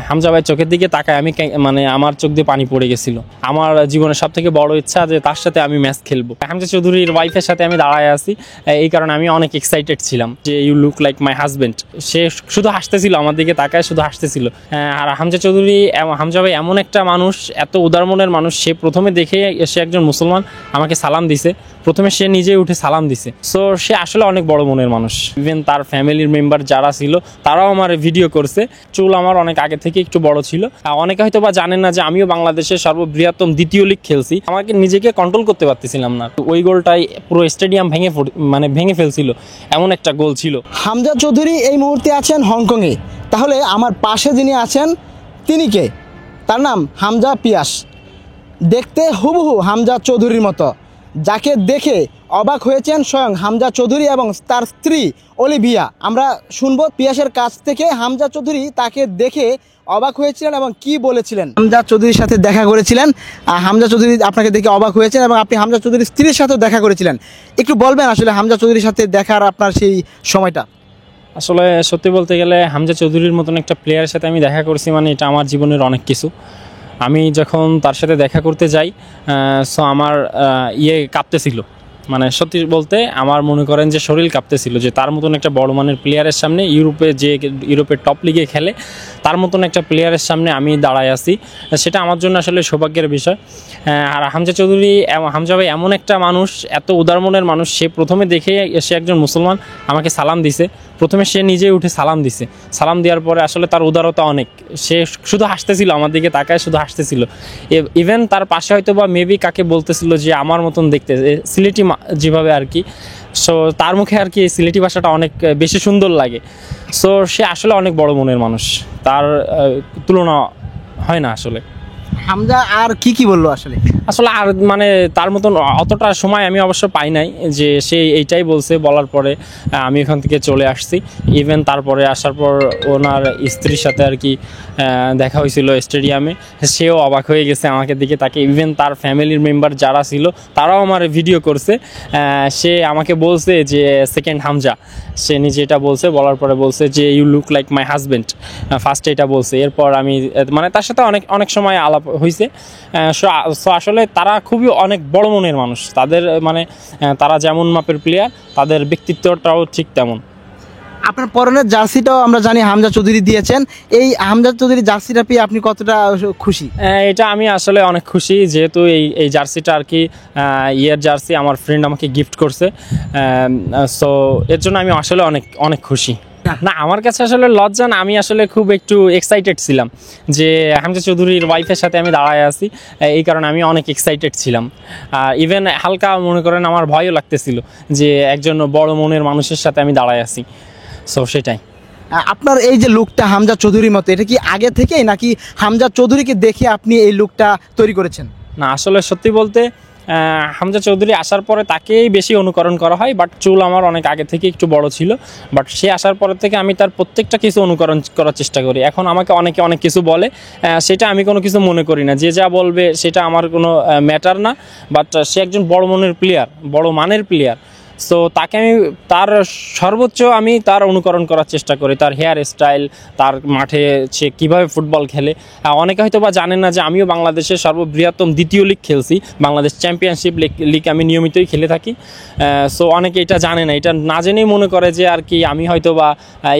হামজা ভাই চোখের দিকে তাকায় আমি মানে আমার চোখ দিয়ে পানি পড়ে গেছিল। আমার জীবনের সব থেকে বড় ইচ্ছা যে তার সাথে আমি ম্যাচ খেলবো। হামজা চৌধুরীর ওয়াইফের সাথে আমি দাঁড়ায় আছি, এই কারণে আমি অনেক এক্সাইটেড ছিলাম যে you look like my husband. সে শুধু হাসতেছিল, আমার দিকে তাকায় শুধু হাসতেছিল। আর হামজা ভাই এমন একটা মানুষ, এত উদার মনের মানুষ। সে প্রথমে দেখে সে একজন মুসলমান, আমাকে সালাম দিছে। প্রথমে সে নিজে উঠে সালাম দিছে। সো সে আসলে অনেক বড় মনের মানুষ। ইভেন তার ফ্যামিলির মেম্বার যারা ছিল তারাও আমার ভিডিও করছে। চুল আমার অনেক আগে থেকে একটু বড় ছিল। অনেকে হয়তো বা জানেন না যে আমিও বাংলাদেশের সর্ববৃহত্তম দ্বিতীয় লিগ খেলছি। আমাকে নিজেকে কন্ট্রোল করতে পারতেছিলাম না। ওই গোলটাই পুরো স্টেডিয়াম ভেঙে ফেলছিল, এমন একটা গোল ছিল। হামজা চৌধুরী এই মুহূর্তে আছেন হংকংয়ে। তাহলে আমার পাশে যিনি আছেন তিনি কে? তার নাম হামজা পিয়াস। দেখতে হুবহু হামজা চৌধুরীর মতো। যাকে দেখে অবাক হয়েছেন স্বয়ং হামজা চৌধুরী এবং তার স্ত্রী অলিভিয়া। আমরা শুনবো পিয়াসের কাছ থেকে হামজা চৌধুরী তাকে দেখে অবাক হয়েছিলেন এবং কি বলেছিলেন। হামজা চৌধুরীর সাথে দেখা করেছিলেন, হামজা চৌধুরী আপনাকে দেখে অবাক হয়েছেন এবং আপনি হামজা চৌধুরীর স্ত্রীর সাথেও দেখা করেছিলেন। একটু বলবেন আসলে হামজা চৌধুরীর সাথে দেখার আপনার সেই সময়টা? আসলে সত্যি বলতে গেলে হামজা চৌধুরীর মতন একটা প্লেয়ারের সাথে আমি দেখা করছি, মানে এটা আমার জীবনের অনেক কিছু। আমি যখন তার সাথে দেখা করতে যাই, সো আমার কাঁপতেছিল। মানে সত্যি বলতে আমার মনে করেন যে শরীর কাঁপতেছিল যে তার মতন একটা বড় মানের প্লেয়ারের সামনে, ইউরোপের টপ লিগে খেলে তার মতন একটা প্লেয়ারের সামনে আমি দাঁড়ায় আছি। সেটা আমার জন্য আসলে সৌভাগ্যের বিষয়। আর হামজা ভাই এমন একটা মানুষ, এত উদার মনের মানুষ। সে প্রথমে দেখে সে একজন মুসলমান, আমাকে সালাম দিছে। প্রথমে সে নিজে উঠে সালাম দিছে। সালাম দেওয়ার পরে আসলে তার উদারতা অনেক। সে শুধু হাসতেছিল, আমার দিকে তাকায় শুধু হাসতেছিল। ইভেন তার পাশে হয়তো বা মেবি কাকে বলতেছিল যে আমার মতন দেখতে, সিলেটি যেভাবে আর কি। সো তার মুখে আর কি সিলেটি ভাষাটা অনেক বেশি সুন্দর লাগে। সো সে আসলে অনেক বড় মনের মানুষ, তার তুলনা হয় না আসলে। হামজা আর কি বললো আসলে? আর মানে তার মতন অতটা সময় আমি অবশ্য পাই নাই যে সে এইটাই বলছে। বলার পরে আমি এখান থেকে চলে আসছি। ইভেন তারপরে আসার পর ওনার স্ত্রীর সাথে আর কি দেখা হয়েছিল স্টেডিয়ামে। সেও অবাক হয়ে গেছে আমাকে দিকে তাকে। ইভেন তার ফ্যামিলির মেম্বার যারা ছিল তারাও আমার ভিডিও করছে। সে আমাকে বলছে যে সেকেন্ড হামজা, সে নিজে এটা বলছে। বলার পরে বলছে যে you look like my husband, ফার্স্টে এটা বলছে। এরপর আমি মানে তার সাথে অনেক সময় আলাপ হয়েছে। আসলে তারা খুবই অনেক বড় মনের মানুষ। তাদের মানে তারা যেমন মাপের প্লেয়ার, তাদের ব্যক্তিত্বটাও ঠিক তেমন। আপনার পরনের জার্সিটাও আমরা জানি হামজা চৌধুরী দিয়েছেন। এই হামজা চৌধুরী জার্সিটা পেয়ে আপনি কতটা খুশি? এটা আমি আসলে অনেক খুশি, যেহেতু এই জার্সিটা আর কি জার্সি আমার ফ্রেন্ড আমাকে গিফট করছে। সো এর জন্য আমি আসলে অনেক খুশি। না, আমার কাছে আসলে লজ্জা না, আমি আসলে খুব একটু এক্সাইটেড ছিলাম যে হামজা চৌধুরীর ওয়াইফের সাথে আমি দাঁড়ায় আছি, এই কারণে আমি অনেক এক্সাইটেড ছিলাম। ইভেন হালকা মনে করেন আমার ভয়ও লাগতেছিল যে একজন বড় মনের মানুষের সাথে আমি দাঁড়ায় আছি। সো সেটাই। আপনার এই যে লুকটা হামজা চৌধুরীর মতো, এটা কি আগে থেকেই নাকি হামজা চৌধুরীকে দেখে আপনি এই লুকটা তৈরি করেছেন? না, আসলে সত্যি বলতে হামজা চৌধুরী আসার পরে তাকেই বেশি অনুকরণ করা হয়। বাট চুল আমার অনেক আগে থেকে একটু বড় ছিল। বাট সে আসার পর থেকে আমি তার প্রত্যেকটা কিছু অনুকরণ করার চেষ্টা করি। এখন আমাকে অনেক কিছু বলে, সেটা আমি কোনো কিছু মনে করি না। যে যা বলবে সেটা আমার কোনো ম্যাটার না। বাট সে একজন বড় মনের প্লেয়ার, বড় মানের প্লেয়ার। সো তাকে আমি তার সর্বোচ্চ আমি তার অনুকরণ করার চেষ্টা করি। তার হেয়ার স্টাইল, তার মাঠে সে কীভাবে ফুটবল খেলে। অনেকে হয়তো বা জানেন না যে আমিও বাংলাদেশের সর্ববৃহত্তম দ্বিতীয় লিগ খেলছি। বাংলাদেশ চ্যাম্পিয়নশিপ লিগ আমি নিয়মিতই খেলে থাকি। সো অনেকে এটা জানে না, এটা না জেনেই মনে করে যে আর কি আমি হয়তো বা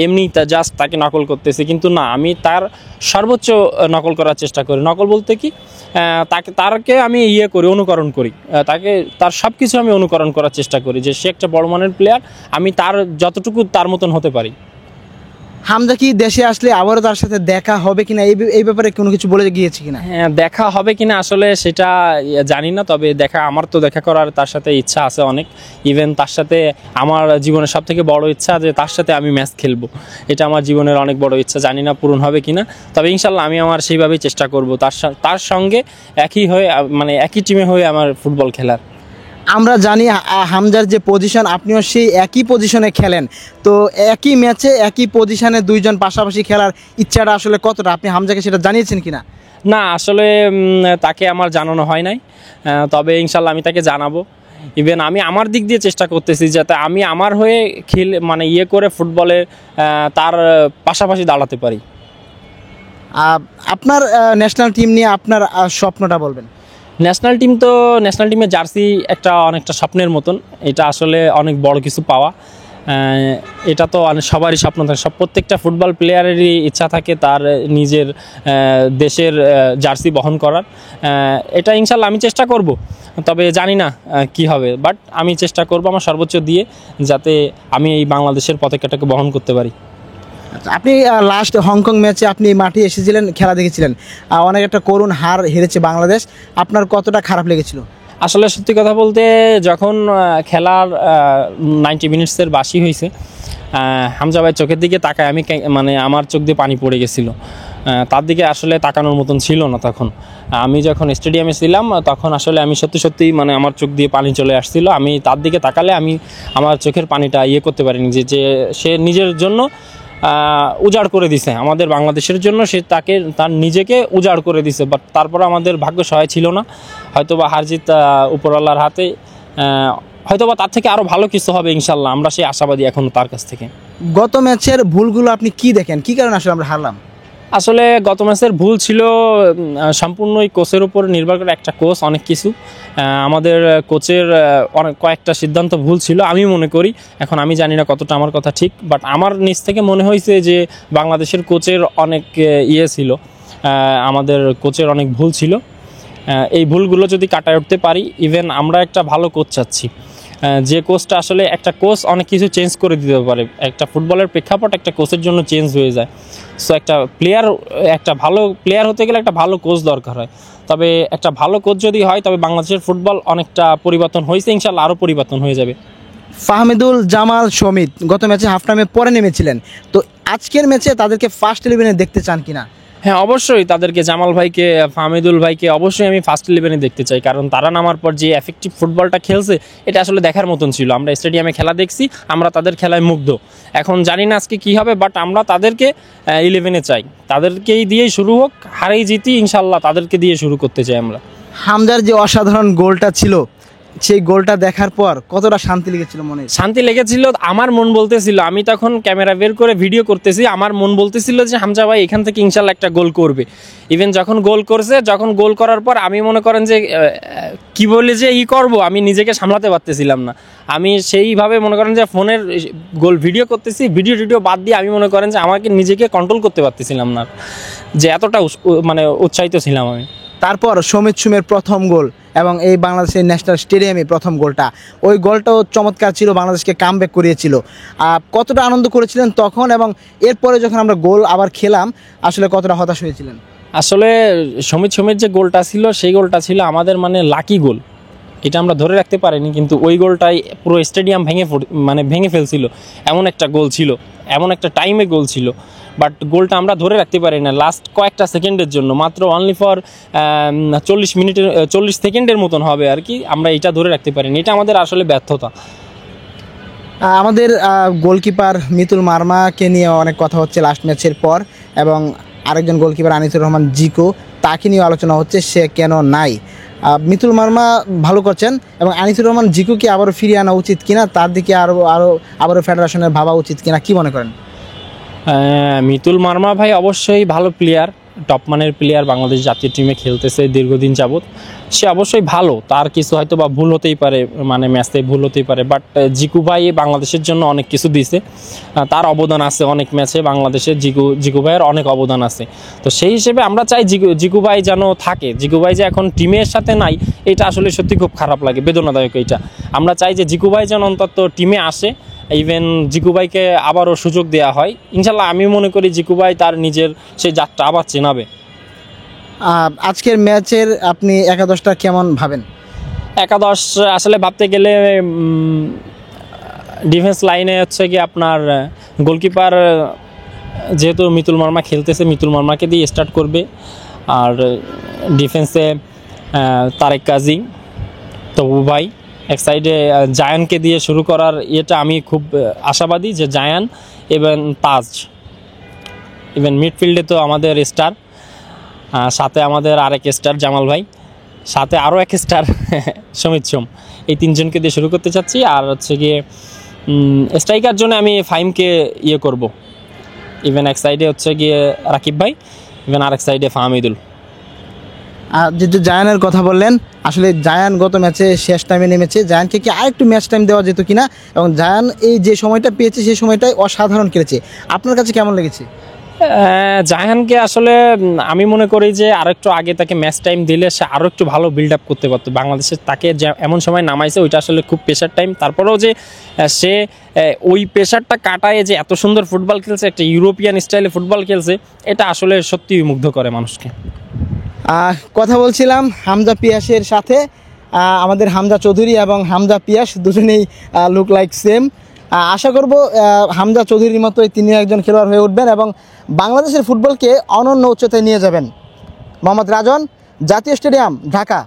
এমনি জাস্ট তাকে নকল করতেছি। কিন্তু না, আমি তার সর্বোচ্চ নকল করার চেষ্টা করি। নকল বলতে কি, তাকে আমি অনুকরণ করি। তার সব কিছু আমি অনুকরণ করার চেষ্টা করি যে সে একটা বড় মানের প্লেয়ার, আমি তার যতটুকু তার মতন হতে পারি। হামজা কি দেশে আসলে আবারও তার সাথে দেখা হবে কিনা, এই ব্যাপারে কোনো কিছু বলে গিয়েছে কিনা? হ্যাঁ, দেখা হবে কিনা আসলে সেটা জানি না। তবে আমার তো দেখা করার তার সাথে ইচ্ছা আছে অনেক। ইভেন তার সাথে আমার জীবনের সব থেকে বড় ইচ্ছা যে তার সাথে আমি ম্যাচ খেলবো। এটা আমার জীবনের অনেক বড় ইচ্ছা, জানি না পূরণ হবে কিনা। তবে ইনশাল্লাহ আমি আমার সেইভাবেই চেষ্টা করব তার সঙ্গে একই টিমে হয়ে আমার ফুটবল খেলার। আমরা জানি হামজার যে পজিশন, আপনিও সেই একই পজিশনে খেলেন। তো একই ম্যাচে একই পজিশনে দুইজন পাশাপাশি খেলার ইচ্ছাটা আসলে কতটা, আপনি হামজাকে সেটা জানিয়েছেন কিনা? না, আসলে তাকে আমার জানানো হয় নাই। তবে ইনশাল্লাহ আমি তাকে জানাবো। ইভেন আমি আমার দিক দিয়ে চেষ্টা করতেছি যাতে আমি আমার হয়ে করে ফুটবলে তার পাশাপাশি দাঁড়াতে পারি। আপনার ন্যাশনাল টিম নিয়ে আপনার স্বপ্নটা বলবেন। ন্যাশনাল টিমের জার্সি অনেকটা স্বপ্নের মতন। এটা আসলে অনেক বড় কিছু পাওয়া। এটা তো সবারই স্বপ্ন থাকে, প্রত্যেকটা ফুটবল প্লেয়ারেরই ইচ্ছা থাকে তার নিজের দেশের জার্সি বহন করার। এটা ইনশাল্লাহ আমি চেষ্টা করব, তবে জানি না কি হবে, বাট আমি চেষ্টা করব আমার সর্বোচ্চ দিয়ে, যাতে আমি এই বাংলাদেশের পতাকাটাকে বহন করতে পারি। আচ্ছা, আপনি লাস্ট হংকং ম্যাচে আপনি মাঠে এসেছিলেন, খেলা দেখেছিলেন, অনেক একটা করুণ হার হেরেছে বাংলাদেশ, আপনার কতটা খারাপ লেগেছিল? আসলে সত্যি কথা বলতে, যখন খেলার 90 মিনিটসের বাসি হয়েছে, হামজা ভাই চোখের দিকে তাকায় আমি মানে আমার চোখ দিয়ে পানি পড়ে গেছিলো। তার দিকে আসলে তাকানোর মতন ছিল না তখন। আমি যখন স্টেডিয়ামে ছিলাম তখন আসলে আমি সত্যি মানে আমার চোখ দিয়ে পানি চলে আসছিল। আমি তার দিকে তাকালে আমি আমার চোখের পানিটা করতে পারিনি, যে সে নিজের জন্য উজাড় করে দিছে, আমাদের বাংলাদেশের জন্য সে তার নিজেকে উজাড় করে দিছে। বাট তারপর আমাদের ভাগ্য সহায় ছিল না, হয়তোবা হারজিত উপরওয়ালার হাতে, হয়তোবা তার থেকে আরও ভালো কিছু হবে ইনশাল্লাহ, আমরা সেই আশাবাদী এখন তার কাছ থেকে। গত ম্যাচের ভুলগুলো আপনি কি দেখেন, কি কারণে আসলে আমরা হারলাম? আসলে গত ম্যাচের ভুল ছিল সম্পূর্ণই কোচের উপর নির্ভর করে। একটা কোচ অনেক কিছু, আমাদের কোচের অনেক কয়েকটা সিদ্ধান্ত ভুল ছিল আমি মনে করি। এখন আমি জানি না কতটা আমার কথা ঠিক, বাট আমার নিজ থেকে মনে হয়েছে যে বাংলাদেশের কোচের অনেক ছিল, আমাদের কোচের অনেক ভুল ছিল। এই ভুলগুলো যদি কাটায় উঠতে পারি, ইভেন আমরা একটা ভালো কোচ চাচ্ছি, যে কোচটা আসলে একটা কোচ অনেক কিছু চেঞ্জ করে দিতে পারে। একটা ফুটবলের প্রেক্ষাপট একটা কোচের জন্য চেঞ্জ হয়ে যায়। সো একটা ভালো প্লেয়ার হতে গেলে একটা ভালো কোচ দরকার হয়। তবে একটা ভালো কোচ যদি হয়, তবে বাংলাদেশের ফুটবল অনেকটা পরিবর্তন হয়েছে, ইনশাল্লাহ আরও পরিবর্তন হয়ে যাবে। ফাহমিদুল, জামাল, সমিত গত ম্যাচে হাফ টাইমে পরে নেমেছিলেন, তো আজকের ম্যাচে তাদেরকে ফার্স্ট 11-এ দেখতে চান কিনা? হ্যাঁ, অবশ্যই তাদেরকে, জামাল ভাইকে, ফাহমিদুল ভাইকে অবশ্যই আমি ফার্স্ট 11-এ দেখতে চাই, কারণ তারা নামার পর যে এফেক্টিভ ফুটবলটা খেলছে এটা আসলে দেখার মতন ছিল। আমরা স্টেডিয়ামে খেলা দেখছি, আমরা তাদের খেলায় মুগ্ধ। এখন জানি না আজকে কী হবে, বাট আমরা তাদেরকে 11-এ চাই, তাদেরকেই দিয়েই শুরু হোক, হারেই জিতি ইনশাল্লাহ তাদেরকে দিয়ে শুরু করতে চাই আমরা। হামজার যে অসাধারণ গোলটা ছিল, সেই গোলটা দেখার পর কতটা শান্তি লেগেছিল মনে? শান্তি লেগেছিল, আমার মন বলতেছিল, আমি তখন ক্যামেরা বের করে ভিডিও করতেছি, আমার মন বলতেছিল যে হামজা ভাই এখান থেকে ইনশাল্লাহ একটা গোল করবে। ইভেন যখন গোল করার পর আমি মনে করেন যে কি বলে যে করব, আমি নিজেকে সামলাতে পারতেছিলাম না। আমি সেইভাবে মনে করেন যে ফোনের গোল ভিডিও করতেছি, ভিডিও বাদ দিয়ে আমি মনে করেন যে আমাকে নিজেকে কন্ট্রোল করতে পারতেছিলাম না, যে এতটা মানে উৎসাহিত ছিলাম আমি। তারপর সমিত সুমের প্রথম গোল এবং এই বাংলাদেশের ন্যাশনাল স্টেডিয়ামে প্রথম গোলটা, ওই গোলটাও চমৎকার ছিল, বাংলাদেশকে কামব্যাক করিয়েছিল। কতটা আনন্দ করেছিলেন তখন, এবং এরপরে যখন আমরা গোল আবার খেলাম আসলে কতটা হতাশ হয়েছিলেন? আসলে সমিত যে গোলটা ছিল, সেই গোলটা ছিল আমাদের মানে লাকি গোল, এটা আমরা ধরে রাখতে পারিনি, কিন্তু ওই গোলটাই পুরো স্টেডিয়াম ভেঙে ফেলছিল। এমন একটা গোল ছিল, এমন একটা টাইমে গোল ছিল, বাট গোলটা আমরা ধরে রাখতে পারি না লাস্ট কয়েকটা সেকেন্ডের জন্য, মাত্র অনলি ফর 40 সেকেন্ডের মতন হবে আর কি, আমরা এটা ধরে রাখতে পারিনি। এটা আমাদের আসলে ব্যর্থতা। আমাদের গোলকিপার মিতুল মার্মাকে নিয়ে অনেক কথা হচ্ছে লাস্ট ম্যাচের পর, এবং আরেকজন গোলকিপার আনিসুর রহমান জিকো, তাকে নিয়ে আলোচনা হচ্ছে সে কেন নাই। মিতুল মার্মা ভালো করছেন, এবং আনিসুর রহমান জিকুকে আবারও ফিরিয়ে আনা উচিত কিনা, তার দিকে আবারও ফেডারেশনের ভাবা উচিত কিনা, কি মনে করেন? মিতুল মার্মা ভাই অবশ্যই ভালো প্লেয়ার, টপ মানের প্লেয়ার, বাংলাদেশ জাতীয় টিমে খেলতেছে দীর্ঘদিন যাবৎ, সে অবশ্যই ভালো। তার কিছু হয়তো বা ভুল হতেই পারে, মানে ম্যাচে ভুল হতেই পারে, বাট জিকু ভাই বাংলাদেশের জন্য অনেক কিছু দিছে, তার অবদান আছে অনেক ম্যাচে, বাংলাদেশের জিকু ভাইয়ের অনেক অবদান আছে। তো সেই হিসেবে আমরা চাই জিকু ভাই যেন থাকে। জিকু ভাই যে এখন টিমের সাথে নাই, এটা আসলে সত্যি খুব খারাপ লাগে, বেদনাদায়ক এটা। আমরা চাই যে জিকু ভাই যেন অন্তত টিমে আসে, ইভেন জিকু ভাইকে আবারও সুযোগ দেওয়া হয়। ইনশাল্লাহ আমি মনে করি জিকু ভাই তার নিজের সেই যাত্রা আবার চেনাবে। আজকের ম্যাচের আপনি একাদশটা কেমন ভাবেন? একাদশ আসলে ভাবতে গেলে ডিফেন্স লাইনে হচ্ছে কি আপনার গোলকিপার, যেহেতু মিতুল মার্মা খেলতেছে, মিতুল মার্মাকে দিয়ে স্টার্ট করবে। আর ডিফেন্সে তারেক কাজী, তবু ভাই, এক সাইডে জায়ানকে দিয়ে শুরু করার এটা আমি খুব আশাবাদী যে জায়ান এবং তাজ। ইভেন মিডফিল্ডে তো আমাদের স্টার, সাথে আমাদের আরেক স্টার জামাল ভাই, সাথে আরও এক স্টার সমিত সোম, এই তিনজনকে দিয়ে শুরু করতে চাচ্ছি। আর হচ্ছে গিয়ে স্ট্রাইকার জন্য আমি ফাইমকে করব। ইভেন এক সাইডে হচ্ছে গিয়ে রাকিব ভাই, ইভেন আরেক সাইডে ফাহমিদুল। আর যে জায়ানের কথা বললেন, আসলে জায়ান গত ম্যাচে শেষ টাইমে নেমেছে, জায়ানকে কি আরেকটু ম্যাচ টাইম দেওয়া যেত কিনা, এবং জায়ান এই যে সময়টা পেয়েছে সেই সময়টাই অসাধারণ খেলেছে। আপনার কাছে কেমন লেগেছে? জায়ানকে আসলে আমি মনে করি যে আরো একটু আগে তাকে ম্যাচ টাইম দিলে সে আরও একটু ভালো বিল্ড আপ করতে পারতো। বাংলাদেশে তাকে যে এমন সময় নামাইছে ওইটা আসলে খুব প্রেশার টাইম, তারপরেও যে সে ওই প্রেশারটা কাটায় যে এত সুন্দর ফুটবল খেলছে, একটা ইউরোপিয়ান স্টাইলে ফুটবল খেলছে, এটা আসলে সত্যিই মুগ্ধ করে মানুষকে। কথা বলছিলাম হামজা পিয়াসের সাথে। আমাদের হামজা চৌধুরী এবং হামজা পিয়াস দুজনেই লুক লাইক সেম। আশা করব হামজা চৌধুরীর মতোই তিনি একজন খেলোয়াড় হয়ে উঠবেন এবং বাংলাদেশের ফুটবলকে অনন্য উচ্চতায় নিয়ে যাবেন। মোহাম্মদ রাজন, জাতীয় স্টেডিয়াম, ঢাকা।